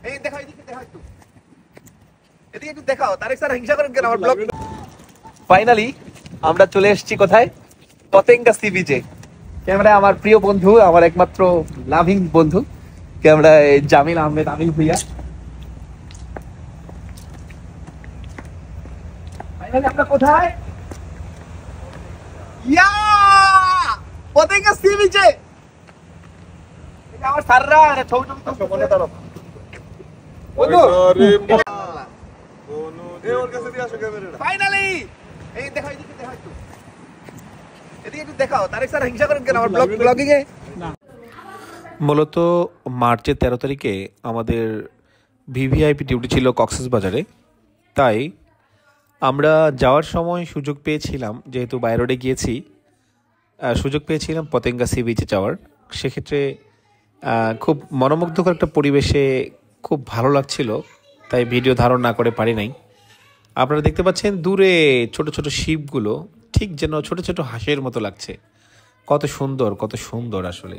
এই দেখাও, এদিকে দেখাও, একটু এদিকে একটু দেখাও। তারেক স্যার হিংসা করেন কেন আমার ব্লগ? ফাইনালি আমরা চলে এসেছি কোথায়? পতেঙ্গা সি বিচে। ক্যামেরায় আমার প্রিয় বন্ধু, আমার একমাত্র লাভিং বন্ধু ক্যামেরায় জামিল আহমেদ, আমিল ভুইয়া। ফাইনালি আমরা কোথায়? ইয়া পতেঙ্গা সি বিচে। আমার স্যাররা ছবি টবি মনে করো ফাইনালি। এই দেখাও, এদিকে দেখাও, একটু এদিকে একটু দেখাও। তারেক স্যার হিংসা করেন কেন আমার ব্লগিং এ? মূলত মার্চের 13 তারিখে আমাদের ভিভিআইপি ডিউটি ছিল কক্সবাজারে। তাই আমরা যাওয়ার সময় সুযোগ পেয়েছিলাম, যেহেতু বাই রোডে গিয়েছি, সুযোগ পেয়েছিলাম পতেঙ্গা সি বিচে যাওয়ার। সেক্ষেত্রে খুব মনোমুগ্ধকর একটা পরিবেশে খুব ভালো লাগছিল, তাই ভিডিও ধারণ না করে পারি নাই। আপনারা দেখতে পাচ্ছেন দূরে ছোট ছোট শিপগুলো, ঠিক যেন ছোট ছোট হাঁসের মতো লাগছে। কত সুন্দর, কত সুন্দর আসলে।